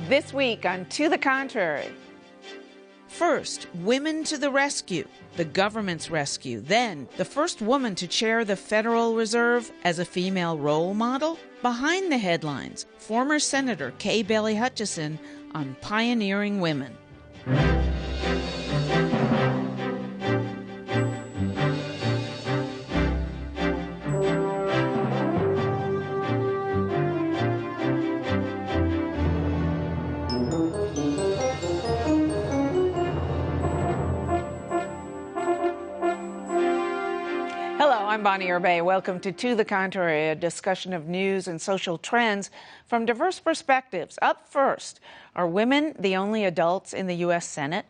This week on To the Contrary. First, women to the rescue, the government's rescue. Then, the first woman to chair the Federal Reserve as a female role model. Behind the headlines, former Senator Kay Bailey Hutchison on pioneering women. I'm Bonnie Urbay. Welcome to the Contrary, a discussion of news and social trends from diverse perspectives. Up first, are women the only adults in the U.S. Senate?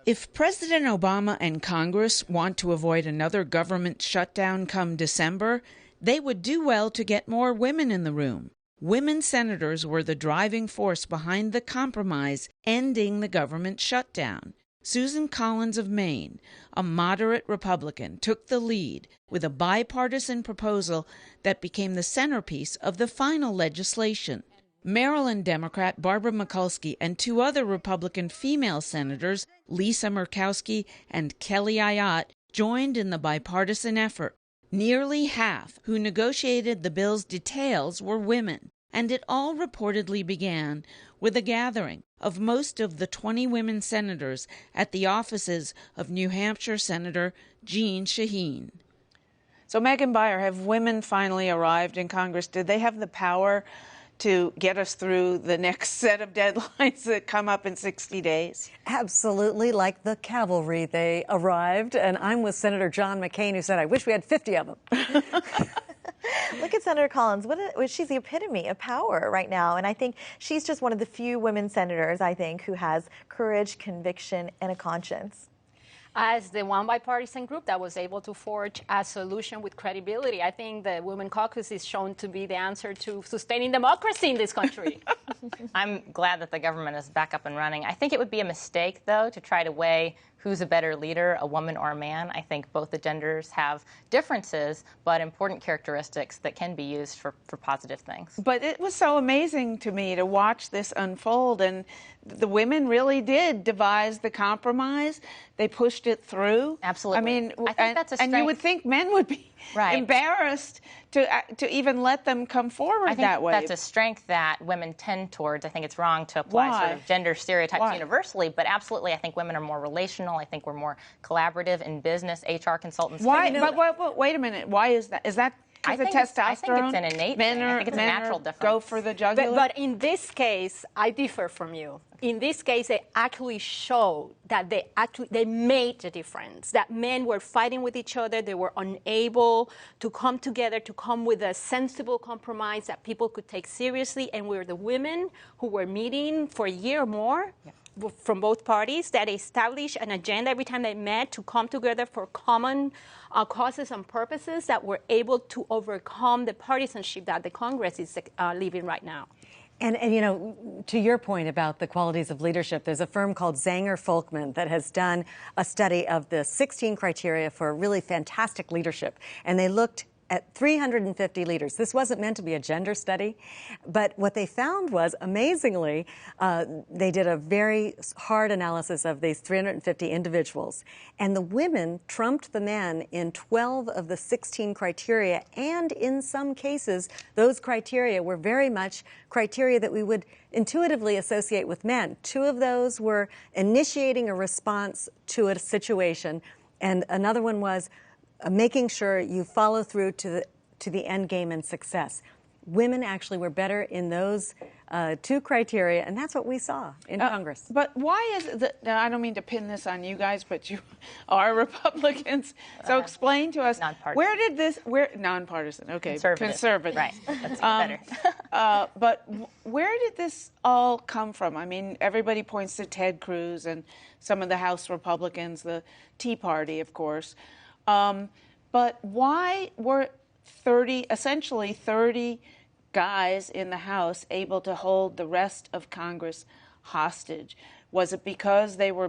If President Obama and Congress want to avoid another government shutdown come December, they would do well to get more women in the room. Women senators were the driving force behind the compromise ending the government shutdown. Susan Collins of Maine, a moderate Republican, took the lead with a bipartisan proposal that became the centerpiece of the final legislation. Maryland Democrat Barbara Mikulski and two other Republican female senators, Lisa Murkowski and Kelly Ayotte, joined in the bipartisan effort. Nearly half who negotiated the bill's details were women, and it all reportedly began with a gathering of most of the 20 women senators at the offices of New Hampshire Senator Jeanne Shaheen. So, Megan Beyer, have women finally arrived in Congress? Did they have the power to get us through the next set of deadlines that come up in 60 days? Absolutely, like the cavalry, they arrived. And I'm with Senator John McCain, who said, I wish we had 50 of them. Look at Senator Collins. She's the epitome of power right now. And I think she's just one of the few women senators, I think, who has courage, conviction, and a conscience. As the one bipartisan group that was able to forge a solution with credibility, I think the Women Caucus is shown to be the answer to sustaining democracy in this country. I'm glad that the government is back up and running. I think it would be a mistake, though, to try to weigh who's a better leader, a woman or a man. I think both the genders have differences, but important characteristics that can be used for positive things. But it was so amazing to me to watch this unfold, and the women really did devise the compromise. They pushed it through. Absolutely. I mean, I think that's a strength. And you would think men would be embarrassed to even let them come forward that way. I think that's a strength that women tend towards. I think it's wrong to apply sort of gender stereotypes universally, but absolutely I think women are more relational. I think we're more collaborative in business. HR consultants. Why? But wait a minute. Why is that? Is that because of testosterone? I think it's an innate thing. I think it's a natural difference. Go for the jugular? But in this case, I differ from you. In this case, they actually showed that they made the difference, that men were fighting with each other. They were unable to come together, to come with a sensible compromise that people could take seriously. And we're the women who were meeting for a year or more from both parties that established an agenda every time they met to come together for common causes and purposes that were able to overcome the partisanship that the Congress is living right now. And, you know, to your point about the qualities of leadership, there's a firm called Zanger-Folkman that has done a study of the 16 criteria for really fantastic leadership. And they looked at 350 leaders. This wasn't meant to be a gender study, but what they found was, amazingly, they did a very hard analysis of these 350 individuals, and the women trumped the men in 12 of the 16 criteria, and in some cases, those criteria were very much criteria that we would intuitively associate with men. Two of those were initiating a response to a situation, and another one was making sure you follow through to the end game and success. Women actually were better in those two criteria, and that's what we saw in Congress. But why is it that, now I don't mean to pin this on you guys, but you are Republicans, so explain to us, nonpartisan, okay, conservative. Right, that's better. But where did this all come from? I mean, everybody points to Ted Cruz and some of the House Republicans, the Tea Party, of course. But why were essentially 30 guys in the House able to hold the rest of Congress hostage? Was it because they were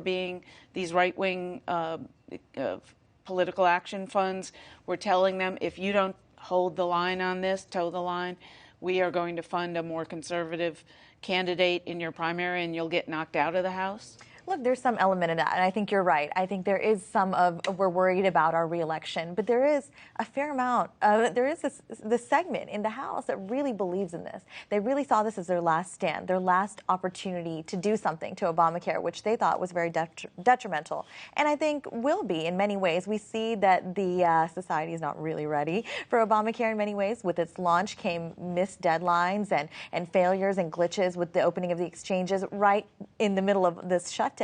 these right-wing political action funds were telling them, if you don't hold the line on this, toe the line, we are going to fund a more conservative candidate in your primary and you'll get knocked out of the House? Look, there's some element of that, and I think you're right. I think there is some of we're worried about our reelection, but there is a fair amount. There is this segment in the House that really believes in this. They really saw this as their last stand, their last opportunity to do something to Obamacare, which they thought was very detrimental, and I think will be in many ways. We see that the society is not really ready for Obamacare in many ways. With its launch came missed deadlines and failures and glitches with the opening of the exchanges right in the middle of this shutdown.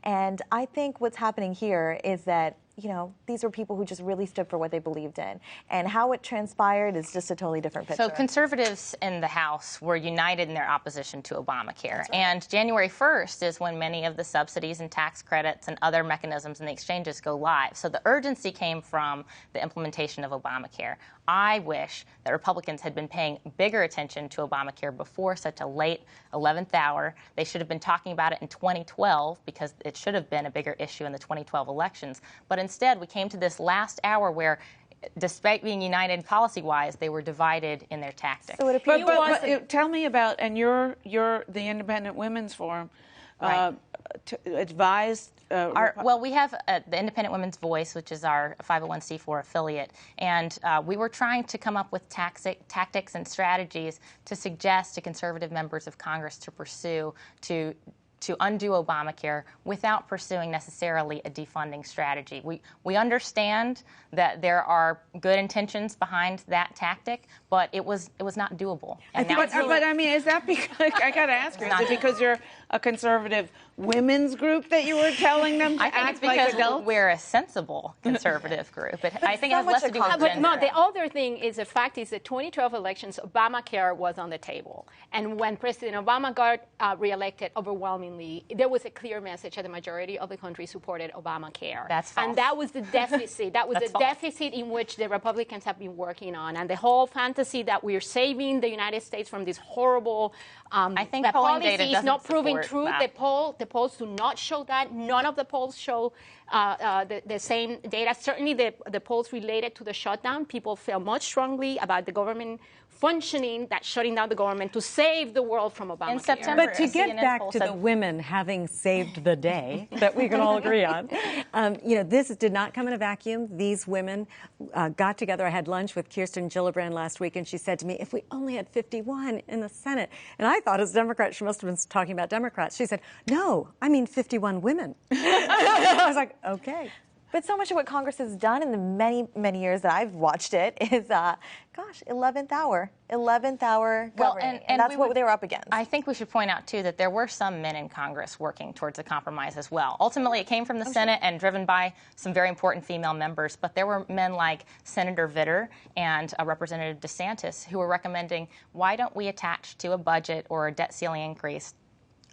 And I think what's happening here is that, you know, these were people who just really stood for what they believed in. And how it transpired is just a totally different picture. So conservatives in the House were united in their opposition to Obamacare. Right. And January 1st is when many of the subsidies and tax credits and other mechanisms in the exchanges go live. So the urgency came from the implementation of Obamacare. I wish that Republicans had been paying bigger attention to Obamacare before such a late 11th hour. They should have been talking about it in 2012 because it should have been a bigger issue in the 2012 elections. But instead, we came to this last hour where, despite being united policy-wise, they were divided in their tactics. So but tell me about, and you're the Independent Women's Forum, right. Advised. Well, we have the Independent Women's Voice, which is our 501c4 affiliate, and we were trying to come up with tactics and strategies to suggest to conservative members of Congress to pursue to undo Obamacare without pursuing necessarily a defunding strategy. We understand that there are good intentions behind that tactic, but it was not doable. And but I mean, is that because, I got to ask you, is it because you're a conservative women's group that you were telling them to act like adults? I think it's because we're a sensible conservative group. I think it has less to do with But gender. no, the other thing is the fact is the 2012 elections, Obamacare was on the table. And when President Obama got reelected overwhelmingly, there was a clear message that the majority of the country supported Obamacare. That's false. And that was the deficit. That was the deficit in which the Republicans have been working on. And the whole fantasy that we're saving the United States from this horrible I think polling data policy is doesn't not proving support true. that. The polls do not show that. None of the polls show the same data. Certainly the polls related to the shutdown, people feel much strongly about the government functioning, that shutting down the government to save the world from Obamacare. In September, But to get back to the women having saved the day that we can all agree on, you know, this did not come in a vacuum. These women got together. I had lunch with Kirsten Gillibrand last week, and she said to me, if we only had 51 in the Senate. And I thought as a Democrat, she must have been talking about Democrats. She said, no, I mean 51 women. I was like, okay. But so much of what Congress has done in the many, many years that I've watched it is, 11th hour governing. And that's what they were up against. I think we should point out, too, that there were some men in Congress working towards a compromise as well. Ultimately, it came from the Senate and driven by some very important female members. But there were men like Senator Vitter and Representative DeSantis who were recommending, why don't we attach to a budget or a debt ceiling increase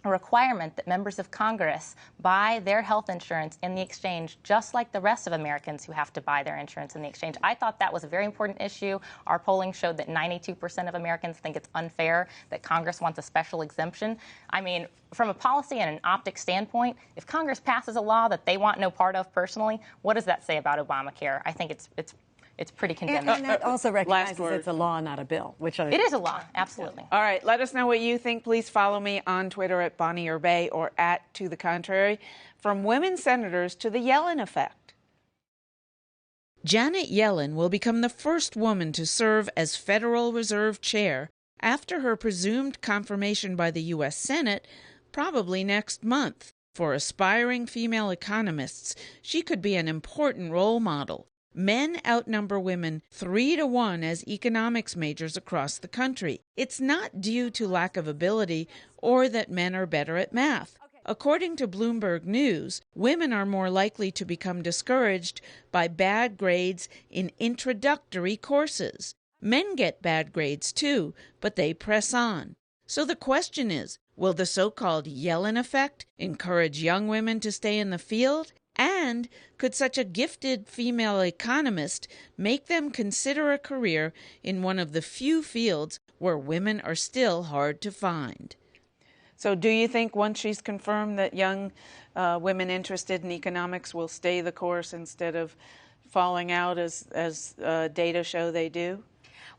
a requirement that members of Congress buy their health insurance in the exchange, just like the rest of Americans who have to buy their insurance in the exchange. I thought that was a very important issue. Our polling showed that 92% of Americans think it's unfair that Congress wants a special exemption. I mean, from a policy and an optics standpoint, if Congress passes a law that they want no part of personally, what does that say about Obamacare? I think it's pretty condemnable. And that also recognizes it's a law, not a bill. It is a law, absolutely. All right, let us know what you think. Please follow me on Twitter at Bonnie or Bay or at To The Contrary. From women senators to the Yellen Effect. Janet Yellen will become the first woman to serve as Federal Reserve Chair after her presumed confirmation by the U.S. Senate, probably next month. For aspiring female economists, she could be an important role model. Men outnumber women 3-to-1 as economics majors across the country. It's not due to lack of ability or that men are better at math. According to Bloomberg News, women are more likely to become discouraged by bad grades in introductory courses. Men get bad grades too, but they press on. So the question is, will the so-called Yellen Effect encourage young women to stay in the field? And could such a gifted female economist make them consider a career in one of the few fields where women are still hard to find? So do you think once she's confirmed that young women interested in economics will stay the course instead of falling out as data show they do?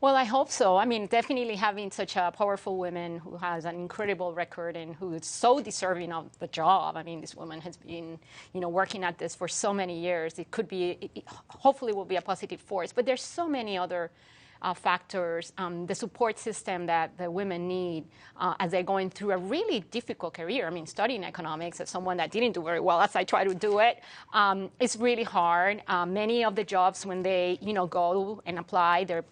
Well, I hope so. I mean, definitely having such a powerful woman who has an incredible record and who is so deserving of the job. I mean, this woman has been, working at this for so many years. It could be, hopefully will be a positive force. But there's so many other factors, the support system that the women need as they're going through a really difficult career. I mean, studying economics as someone that didn't do very well as I try to do it, it's really hard. Many of the jobs when they, go and apply, they're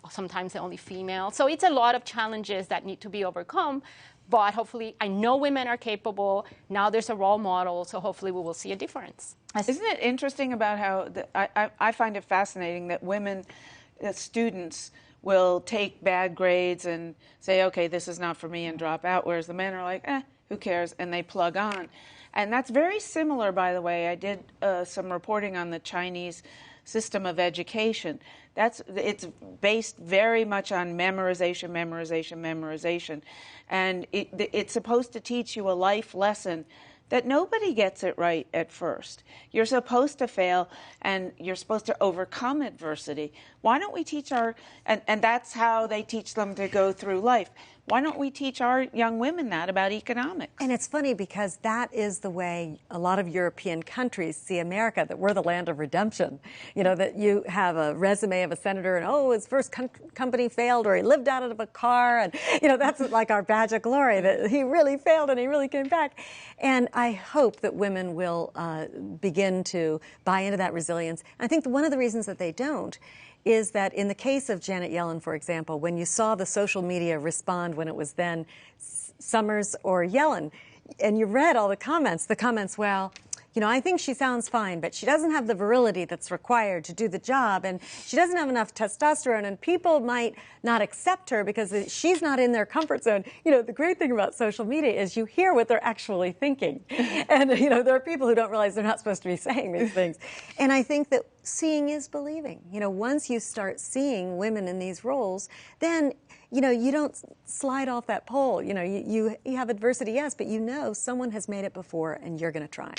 sometimes they're only female. So it's a lot of challenges that need to be overcome. But hopefully, I know women are capable. Now there's a role model, so hopefully we will see a difference. Isn't it interesting about how, I find it fascinating that women, students, will take bad grades and say, okay, this is not for me, and drop out, whereas the men are like, who cares, and they plug on. And that's very similar, by the way. I did some reporting on the Chinese system of education. It's based very much on memorization, memorization, memorization. And it's supposed to teach you a life lesson that nobody gets it right at first. You're supposed to fail, and you're supposed to overcome adversity. Why don't we teach and that's how they teach them to go through life. Why don't we teach our young women that about economics? And it's funny because that is the way a lot of European countries see America, that we're the land of redemption. That you have a resume of a senator and, his first company failed, or he lived out of a car. And, that's like our badge of glory, that he really failed and he really came back. And I hope that women will begin to buy into that resilience. I think one of the reasons that they don't is that in the case of Janet Yellen, for example, when you saw the social media respond when it was then Summers or Yellen, and you read all the comments, well, I think she sounds fine, but she doesn't have the virility that's required to do the job, and she doesn't have enough testosterone, and people might not accept her because she's not in their comfort zone. The great thing about social media is you hear what they're actually thinking. And, there are people who don't realize they're not supposed to be saying these things. And I think that seeing is believing. Once you start seeing women in these roles, then you don't slide off that pole. You have adversity, yes, but someone has made it before, and you're going to try.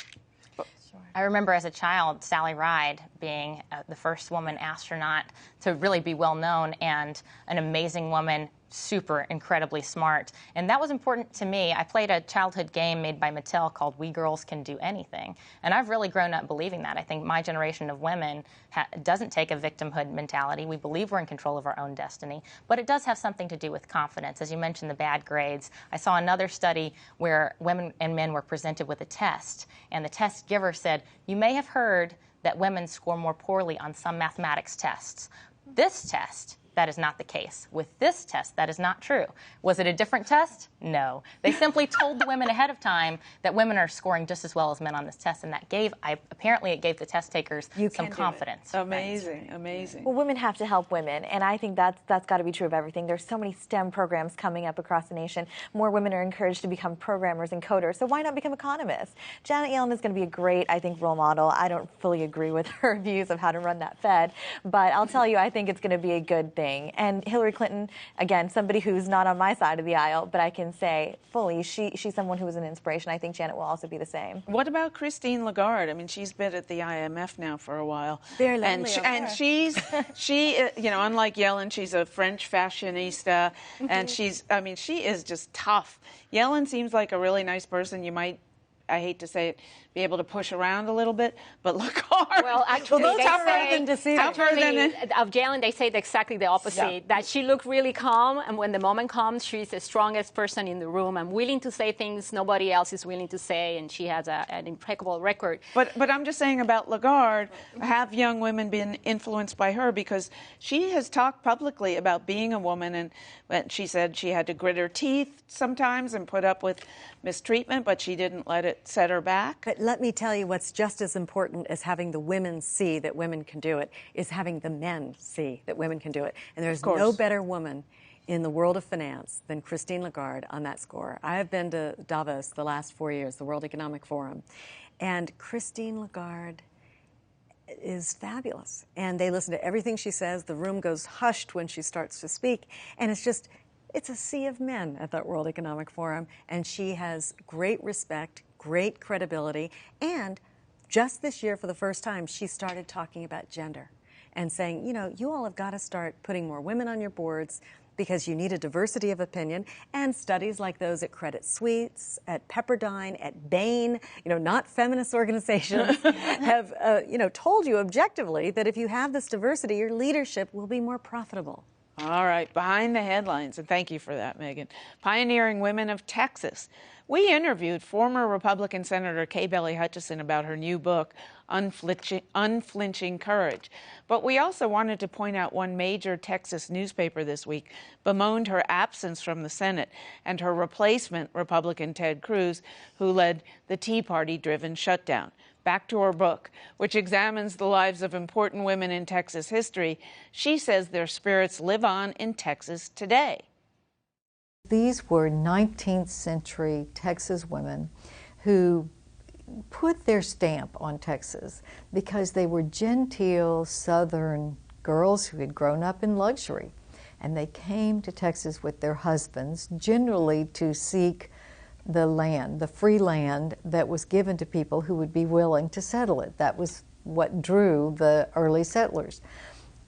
I remember as a child, Sally Ride being the first woman astronaut to really be well known, and an amazing woman, super incredibly smart. And that was important to me. I played a childhood game made by Mattel called We Girls Can Do Anything. And I've really grown up believing that. I think my generation of women doesn't take a victimhood mentality. We believe we're in control of our own destiny. But it does have something to do with confidence. As you mentioned, the bad grades. I saw another study where women and men were presented with a test. And the test giver said, you may have heard that women score more poorly on some mathematics tests. This test, that is not the case. With this test, that is not true. Was it a different test? No. They simply told the women ahead of time that women are scoring just as well as men on this test, and that apparently it gave the test takers some confidence. Amazing, amazing. Well, women have to help women, and I think that's got to be true of everything. There's so many STEM programs coming up across the nation. More women are encouraged to become programmers and coders, so why not become economists? Janet Yellen is going to be a great, I think, role model. I don't fully agree with her views of how to run that Fed, but I'll tell you, I think it's going to be a good thing. And Hillary Clinton, again, somebody who's not on my side of the aisle, but I can say fully she's someone who is an inspiration. I think Janet will also be the same. What about Christine Lagarde? I mean, she's been at the IMF now for a while. Very lovely. And she, unlike Yellen, she's a French fashionista, and she is just tough. Yellen seems like a really nice person. You might, I hate to say it, be able to push around a little bit, but Lagarde. Well, actually, of Yellen, they say exactly the opposite. That she looked really calm, and when the moment comes, she's the strongest person in the room and willing to say things nobody else is willing to say, and she has an impeccable record. But I'm just saying about Lagarde, have young women been influenced by her? Because she has talked publicly about being a woman, and she said she had to grit her teeth sometimes and put up with mistreatment, but she didn't let it set her back. But let me tell you what's just as important as having the women see that women can do it is having the men see that women can do it. And there's no better woman in the world of finance than Christine Lagarde on that score. I have been to Davos the last 4 years, the World Economic Forum, and Christine Lagarde is fabulous. And they listen to everything she says. The room goes hushed when she starts to speak. And it's a sea of men at that World Economic Forum. And she has great respect, great credibility, and just this year, for the first time, she started talking about gender. and saying, you know, you all have got to start putting more women on your boards because you need a diversity of opinion. And studies like those at Credit Suisse, at Pepperdine, at Bain, you know, not feminist organizations, have, you know, told you objectively that if you have this diversity, your leadership will be more profitable. All right, behind the headlines, and thank you for that, Megan. Pioneering Women of Texas. We interviewed former Republican Senator Kay Bailey Hutchison about her new book, Unflinching Courage. But we also wanted to point out one major Texas newspaper this week bemoaned her absence from the Senate and her replacement, Republican Ted Cruz, who led the Tea Party-driven shutdown. Back to her book, which examines the lives of important women in Texas history. She says their spirits live on in Texas today. These were 19th century Texas women who put their stamp on Texas because they were genteel Southern girls who had grown up in luxury. And they came to Texas with their husbands, generally to seek the land, the free land that was given to people who would be willing to settle it. That was what drew the early settlers.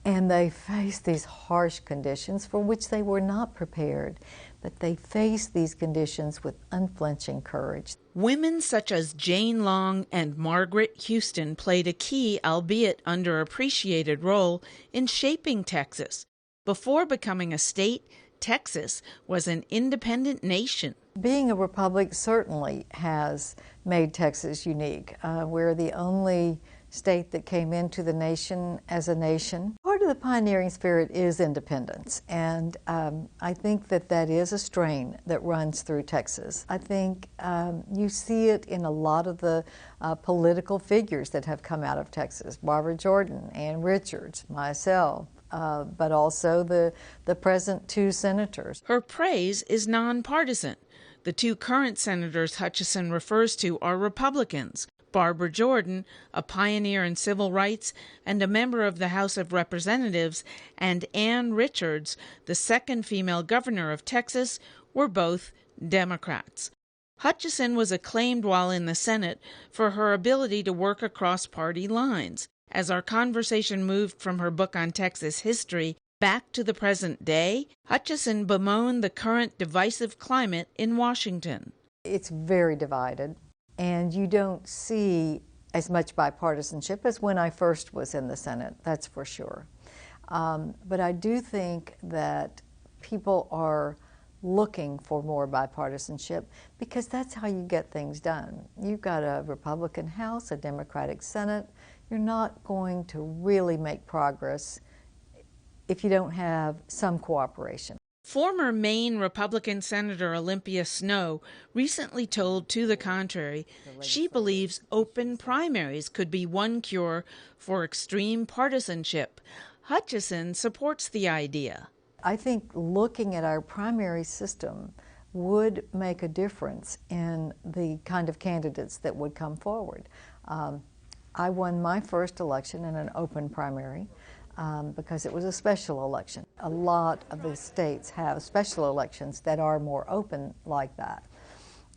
And they faced these harsh conditions for which they were not prepared, but they faced these conditions with unflinching courage. Women such as Jane Long and Margaret Houston played a key, albeit underappreciated, role in shaping Texas. Before becoming a state, Texas was an independent nation. Being a republic certainly has made Texas unique. We're the only state that came into the nation as a nation. Part of the pioneering spirit is independence, and I think that that is a strain that runs through Texas. I think you see it in a lot of the political figures that have come out of Texas. Barbara Jordan, Ann Richards, myself, but also the present two senators. Her praise is nonpartisan. The two current senators Hutchison refers to are Republicans. Barbara Jordan, a pioneer in civil rights and a member of the House of Representatives, and Ann Richards, the second female governor of Texas, were both Democrats. Hutchison was acclaimed while in the Senate for her ability to work across party lines. As our conversation moved from her book on Texas history back to the present day, Hutchison bemoaned the current divisive climate in Washington. It's very divided, and you don't see as much bipartisanship as when I first was in the Senate, that's for sure. But I do think that people are looking for more bipartisanship because that's how you get things done. You've got a Republican House, a Democratic Senate. You're not going to really make progress if you don't have some cooperation. Former Maine Republican Senator Olympia Snowe recently told To the Contrary she believes open primaries could be one cure for extreme partisanship. Hutchison supports the idea. I think looking at our primary system would make a difference in the kind of candidates that would come forward. I won my first election in an open primary because it was a special election. A lot of the states have special elections that are more open like that.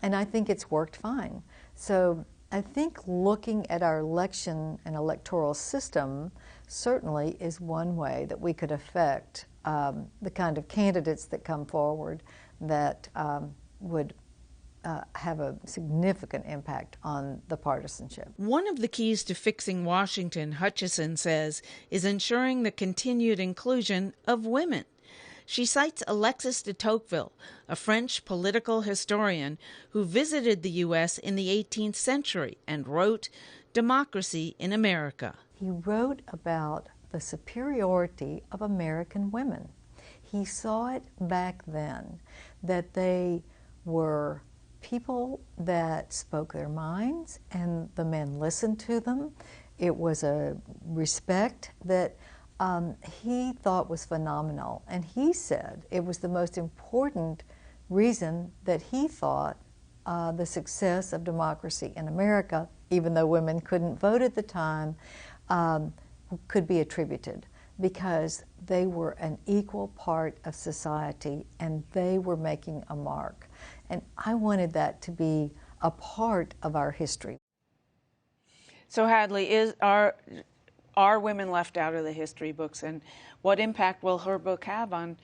And I think it's worked fine. So I think looking at our election and electoral system certainly is one way that we could affect the kind of candidates that come forward that would have a significant impact on the partisanship. One of the keys to fixing Washington, Hutchison says, is ensuring the continued inclusion of women. She cites Alexis de Tocqueville, a French political historian who visited the U.S. in the 18th century and wrote Democracy in America. He wrote about the superiority of American women. He saw it back then that they were people that spoke their minds and the men listened to them. It was a respect that he thought was phenomenal. And he said it was the most important reason that he thought the success of democracy in America, even though women couldn't vote at the time, could be attributed because they were an equal part of society and they were making a mark. And I wanted that to be a part of our history. So Hadley, are women left out of the history books, and what impact will her book have on,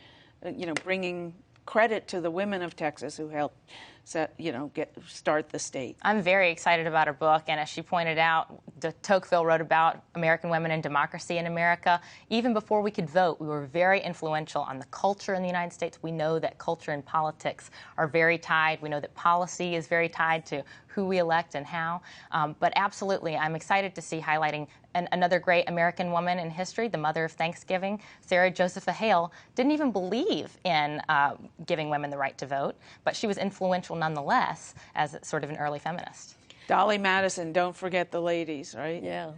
bringing credit to the women of Texas who helped start the state? I'm very excited about her book, and as she pointed out, de Tocqueville wrote about American women and democracy in America. Even before we could vote, we were very influential on the culture in the United States. We know that culture and politics are very tied. We know that policy is very tied to who we elect and how. But absolutely, I'm excited to see highlighting another great American woman in history, the mother of Thanksgiving, Sarah Josepha Hale, didn't even believe in giving women the right to vote, but she was influential nonetheless as sort of an early feminist. Dolly Madison, don't forget the ladies, right? Yeah.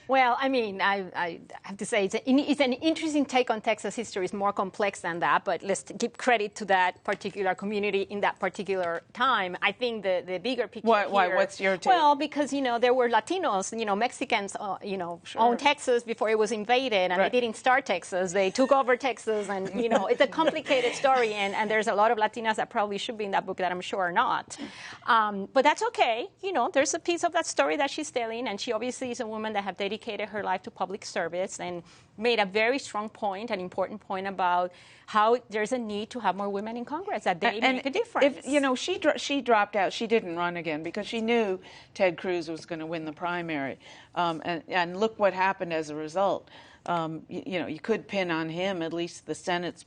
Well, I mean, I have to say it's an interesting take on Texas history. It's more complex than that, but let's give credit to that particular community in that particular time. I think the bigger picture Why? here, What's your take? Well, because, there were Latinos, Mexicans, Sure. owned Texas before it was invaded, and Right. they didn't start Texas. They took over Texas, and, it's a complicated story, and there's a lot of Latinas that probably should be in that book that I'm sure are not. But that's okay. There's a piece of that story that she's telling, and she obviously is a woman that have dedicated her life to public service and made a very strong point, an important point about how there's a need to have more women in Congress, that they make a difference. If, she dropped out. She didn't run again because she knew Ted Cruz was going to win the primary. And look what happened as a result. You could pin on him at least the Senate's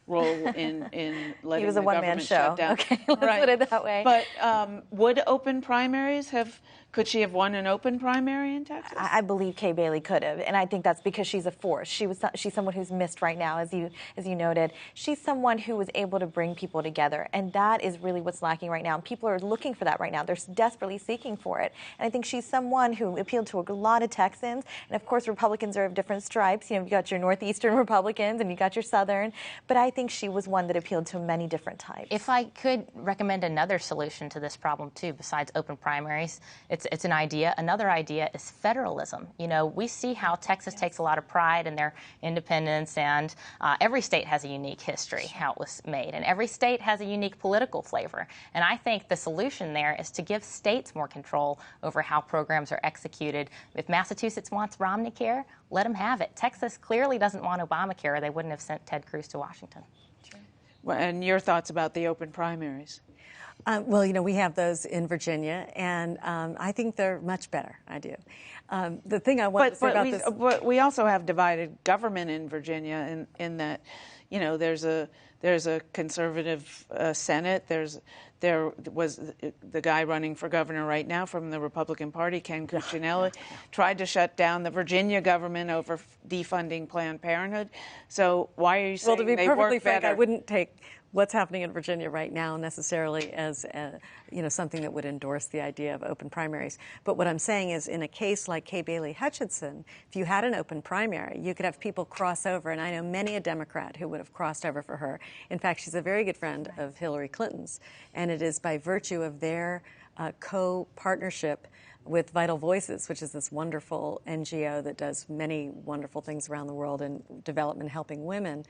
role in letting He was a the one-man government show. shut down. Okay, let's put it that way. But would open primaries could she have won an open primary in Texas? I believe Kay Bailey could have, and I think that's because she's a force. She's someone who's missed right now, as you noted. She's someone who was able to bring people together, and that is really what's lacking right now. And people are looking for that right now. They're desperately seeking for it. And I think she's someone who appealed to a lot of Texans. And of course, Republicans are of different stripes. You got your Northeastern Republicans, and you got your Southern. But I think she was one that appealed to many different types. If I could recommend another solution to this problem too, besides open primaries, it's an idea. Another idea is federalism. We see how Texas takes a lot of pride in their independence, and every state has a unique history, how it was made, and every state has a unique political flavor. And I think the solution there is to give states more control over how programs are executed. If Massachusetts wants Romneycare, let them have it. Texas clearly doesn't want Obamacare, or they wouldn't have sent Ted Cruz to Washington. Sure. Well, and your thoughts about the open primaries? Well, we have those in Virginia, and I think they're much better. I do. The thing I want to say about this... But we also have divided government in Virginia in that, there's a conservative Senate. There was the guy running for governor right now from the Republican Party, Ken Cuccinelli, tried to shut down the Virginia government over defunding Planned Parenthood. So why are you saying they work better? Well, to be perfectly frank, I wouldn't take what's happening in Virginia right now necessarily as something that would endorse the idea of open primaries. But what I'm saying is, in a case like Kay Bailey Hutchison, if you had an open primary, you could have people cross over, and I know many a Democrat who would have crossed over for her. In fact, she's a very good friend of Hillary Clinton's, and it is by virtue of their co-partnership with Vital Voices, which is this wonderful NGO that does many wonderful things around the world in development, helping women.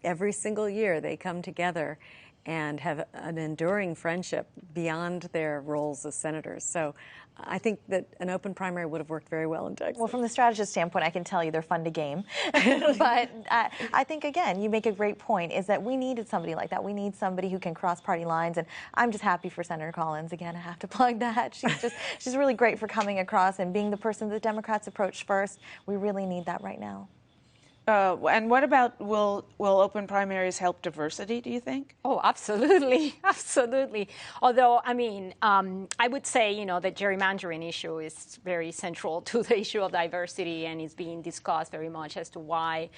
Every single year they come together and have an enduring friendship beyond their roles as senators. So I think that an open primary would have worked very well in Texas. Well, from the strategist standpoint, I can tell you they're fun to game. But I think, again, you make a great point, is that we needed somebody like that. We need somebody who can cross party lines. And I'm just happy for Senator Collins. Again, I have to plug that. She's really great for coming across and being the person the Democrats approach first. We really need that right now. And what about, will open primaries help diversity, do you think? Oh, absolutely. Absolutely. Although, I would say, the gerrymandering issue is very central to the issue of diversity and is being discussed very much as to why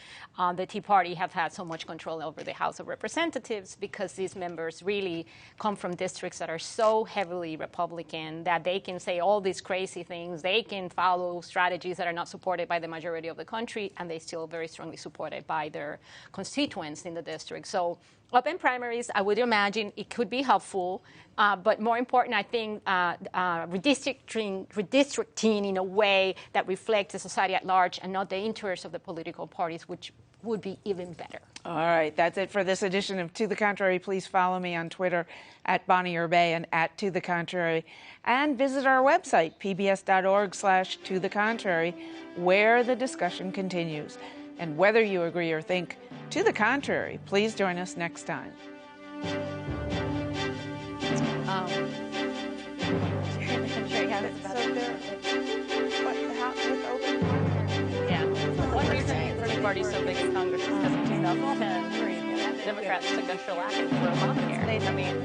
the Tea Party have had so much control over the House of Representatives, because these members really come from districts that are so heavily Republican that they can say all these crazy things. They can follow strategies that are not supported by the majority of the country, and they still very strongly supported by their constituents in the district. So open primaries, I would imagine it could be helpful, but more important, I think, redistricting in a way that reflects the society at large and not the interests of the political parties, which would be even better. All right, that's it for this edition of To the Contrary. Please follow me on Twitter at Bonnie Urbay and at To the Contrary, and visit our website, pbs.org/To the Contrary, where the discussion continues. And whether you agree or think to the contrary, please join us next time. One reason the party's so big in Congress is because in 2010, the Democrats took a shellacking for Obamacare. I mean,